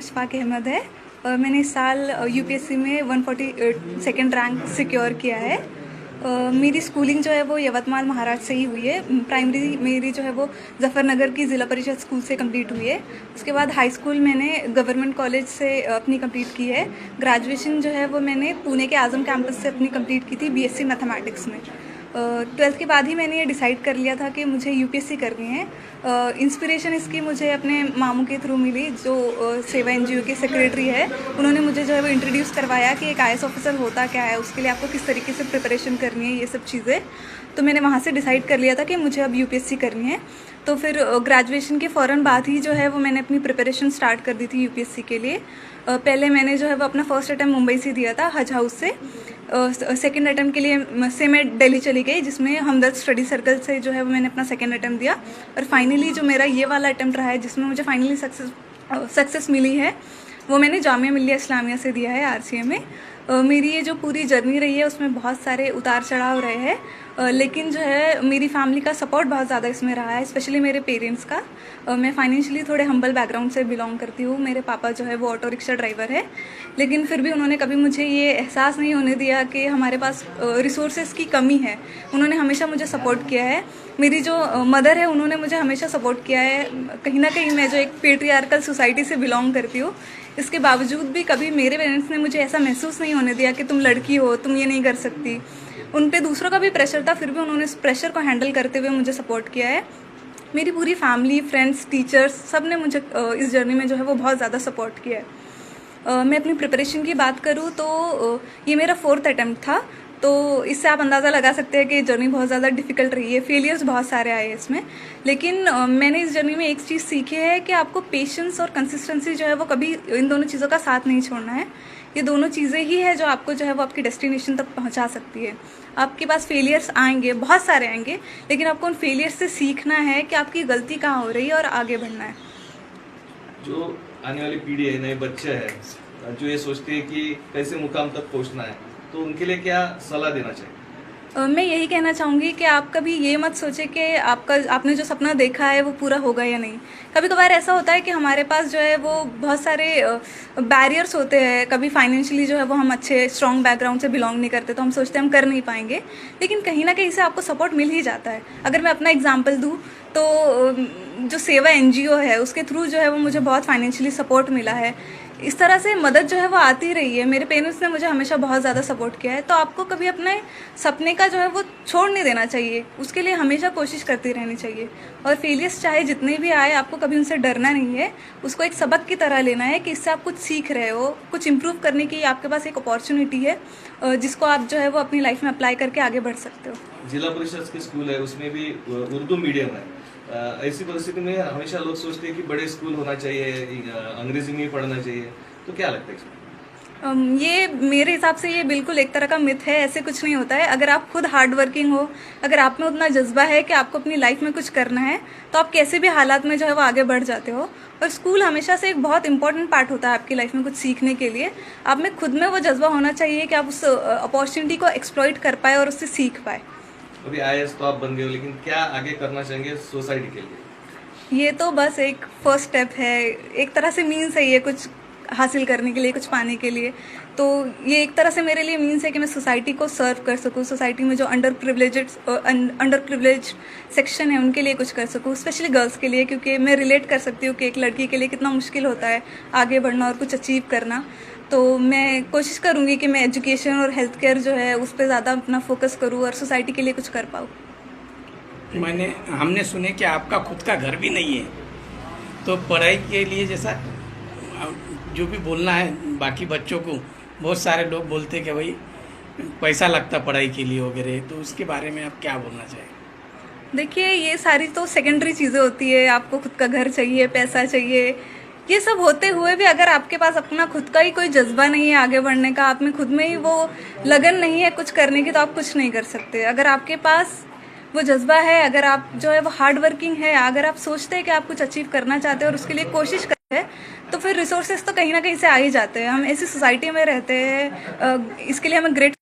अशफाक अहमद है। मैंने इस साल यूपीएससी में 140 सेकेंड रैंक सिक्योर किया है। मेरी स्कूलिंग जो है वो यवतमाल महाराज से ही हुई है। प्राइमरी मेरी जो है वो जफ़रनगर की ज़िला परिषद स्कूल से कंप्लीट हुई है। उसके बाद हाई स्कूल मैंने गवर्नमेंट कॉलेज से अपनी कंप्लीट की है। ग्रेजुएशन जो है वो मैंने पुणे के आज़म कैंपस से अपनी कंप्लीट की थी बीएससी मैथमेटिक्स में। 12th के बाद ही मैंने ये डिसाइड कर लिया था कि मुझे यूपीएससी करनी है। इंस्पिरेशन इसकी मुझे अपने मामू के थ्रू मिली, जो सेवा एनजीओ के सेक्रेटरी है। उन्होंने मुझे जो है वो इंट्रोड्यूस करवाया कि एक आईएएस ऑफिसर होता क्या है, उसके लिए आपको किस तरीके से प्रिपरेशन करनी है, ये सब चीज़ें। तो मैंने वहाँ से डिसाइड कर लिया था कि मुझे अब यूपीएससी करनी है। तो फिर ग्रेजुएशन के फ़ौरन बाद ही जो है वो मैंने अपनी प्रिपरेशन स्टार्ट कर दी थी यूपीएससी के लिए। पहले मैंने जो है वो अपना फर्स्ट अटैम्प्ट मुंबई से दिया था, हज हाउस से। सेकेंड अटैम्प्ट के लिए से मैं दिल्ली चली गई, जिसमें हमदर्द स्टडी सर्कल से जो है वो मैंने अपना सेकेंड अटैम्प्ट दिया। और फाइनली जो मेरा ये वाला अटैम्प्ट रहा है, जिसमें मुझे फाइनली सक्सेस मिली है, वो मैंने जामिया मिल्लिया इस्लामिया से दिया है, आरसीए में। मेरी ये जो पूरी जर्नी रही है उसमें बहुत सारे उतार चढ़ाव रहे हैं, लेकिन जो है मेरी फैमिली का सपोर्ट बहुत ज़्यादा इसमें रहा है, स्पेशली मेरे पेरेंट्स का। मैं फाइनेंशियली थोड़े हम्बल बैकग्राउंड से बिलोंग करती हूँ। मेरे पापा जो है वो ऑटो रिक्शा ड्राइवर है, लेकिन फिर भी उन्होंने कभी मुझे ये एहसास नहीं होने दिया कि हमारे पास रिसोर्सेज की कमी है। उन्होंने हमेशा मुझे सपोर्ट किया है। मेरी जो मदर है, उन्होंने मुझे हमेशा सपोर्ट किया है। कहीं ना कहीं मैं जो एक पेट्रियार्कल सोसाइटी से बिलोंग करती हूँ, इसके बावजूद भी कभी मेरे पेरेंट्स ने मुझे ऐसा महसूस नहीं होने दिया कि तुम लड़की हो, तुम ये नहीं कर सकती। उन पे दूसरों का भी प्रेशर था, फिर भी उन्होंने इस प्रेशर को हैंडल करते हुए मुझे सपोर्ट किया है। मेरी पूरी फैमिली, फ्रेंड्स, टीचर्स, सब ने मुझे इस जर्नी में जो है वो बहुत ज़्यादा सपोर्ट किया है। मैं अपनी प्रिपरेशन की बात करूँ तो ये मेरा 4th अटैम्प्ट था, तो इससे आप अंदाज़ा लगा सकते हैं कि जर्नी बहुत ज़्यादा डिफ़िकल्ट रही है। फेलियर्स बहुत सारे आए हैं इसमें, लेकिन मैंने इस जर्नी में एक चीज़ सीखी है कि आपको पेशेंस और कंसिस्टेंसी जो है वो कभी इन दोनों चीज़ों का साथ नहीं छोड़ना है। ये दोनों चीज़ें ही है जो आपको जो है वो आपकी डेस्टिनेशन तक पहुंचा सकती है। आपके पास फेलियर्स आएंगे, बहुत सारे आएंगे, लेकिन आपको उन फेलियर्स से सीखना है कि आपकी गलती कहाँ हो रही है और आगे बढ़ना है। जो आने वाली पीढ़ी है, नए बच्चे हैं जो ये सोचते हैं कि कैसे मुकाम तक पहुंचना है, तो उनके लिए क्या सलाह देना चाहिए? मैं यही कहना चाहूँगी कि आप कभी ये मत सोचें कि आपने जो सपना देखा है वो पूरा होगा या नहीं। कभी कभार ऐसा होता है कि हमारे पास जो है वो बहुत सारे बैरियर्स होते हैं। कभी फाइनेंशियली जो है वो हम अच्छे स्ट्रॉन्ग बैकग्राउंड से बिलोंग नहीं करते, तो हम सोचते हैं हम कर नहीं पाएंगे, लेकिन कहीं ना कहीं से आपको सपोर्ट मिल ही जाता है। अगर मैं अपना एग्जाम्पल दूँ तो जो सेवा एनजीओ है, उसके थ्रू जो है वो मुझे बहुत फाइनेंशियली सपोर्ट मिला है। इस तरह से मदद जो है वो आती रही है। मेरे पेरेंट्स ने मुझे हमेशा बहुत ज़्यादा सपोर्ट किया है। तो आपको कभी अपने सपने का जो है वो छोड़ नहीं देना चाहिए, उसके लिए हमेशा कोशिश करती रहनी चाहिए। और फेलियर्स चाहे जितने भी आए, आपको कभी उनसे डरना नहीं है। उसको एक सबक की तरह लेना है कि इससे आप कुछ सीख रहे हो, कुछ इम्प्रूव करने की आपके पास एक अपॉर्चुनिटी है, जिसको आप जो है वो अपनी लाइफ में अप्लाई करके आगे बढ़ सकते हो। जिला परिषद के स्कूल है, उसमें भी उर्दू मीडियम है। ऐसी परिस्थिति में हमेशा लोग सोचते हैं कि बड़े स्कूल होना चाहिए, अंग्रेजी में ही पढ़ना चाहिए, तो क्या लगता है इसमें? ये मेरे हिसाब से ये बिल्कुल एक तरह का मिथ है। ऐसे कुछ नहीं होता है। अगर आप खुद हार्ड वर्किंग हो, अगर आप में उतना जज्बा है कि आपको अपनी लाइफ में कुछ करना है, तो आप कैसे भी हालात में जो है वो आगे बढ़ जाते हो। और स्कूल हमेशा से एक बहुत इंपॉर्टेंट पार्ट होता है आपकी लाइफ में कुछ सीखने के लिए। आप में खुद में वो जज्बा होना चाहिए कि आप उस अपॉर्चुनिटी को एक्सप्लॉइट कर पाए और उससे सीख पाए। अभी आईएएस तो आप बन गए हो, लेकिन क्या आगे करना चाहेंगे सोसाइटी के लिए? ये तो बस एक फर्स्ट स्टेप है, एक तरह से मीन्स है ये कुछ हासिल करने के लिए, कुछ पाने के लिए। तो ये एक तरह से मेरे लिए मीन्स है कि मैं सोसाइटी को सर्व कर सकूँ, सोसाइटी में जो अंडर प्रिविलेज सेक्शन है उनके लिए कुछ कर सकूँ, स्पेशली गर्ल्स के लिए, क्योंकि मैं रिलेट कर सकती हूँ कि एक लड़की के लिए कितना मुश्किल होता है आगे बढ़ना और कुछ अचीव करना। तो मैं कोशिश करूँगी कि मैं एजुकेशन और हेल्थ केयर जो है उस पर ज़्यादा अपना फोकस करूँ और सोसाइटी के लिए कुछ कर पाऊँ। हमने सुने कि आपका खुद का घर भी नहीं है, तो पढ़ाई के लिए जैसा जो भी बोलना है बाकी बच्चों को, बहुत सारे लोग बोलते हैं कि भाई पैसा लगता पढ़ाई के लिए वगैरह, तो उसके बारे में आप क्या बोलना चाहेंगे? देखिए, ये सारी तो सेकेंडरी चीज़ें होती है। आपको खुद का घर चाहिए, पैसा चाहिए, ये सब होते हुए भी अगर आपके पास अपना खुद का ही कोई जज्बा नहीं है आगे बढ़ने का, आप में खुद में ही वो लगन नहीं है कुछ करने की, तो आप कुछ नहीं कर सकते। अगर आपके पास वो जज्बा है, अगर आप जो है वो हार्ड वर्किंग है, अगर आप सोचते हैं कि आप कुछ अचीव करना चाहते हैं और उसके लिए कोशिश करते हैं, तो फिर रिसोर्सेज तो कहीं ना कहीं से आ ही जाते हैं। हम ऐसी सोसाइटी में रहते हैं, इसके लिए हमें ग्रेट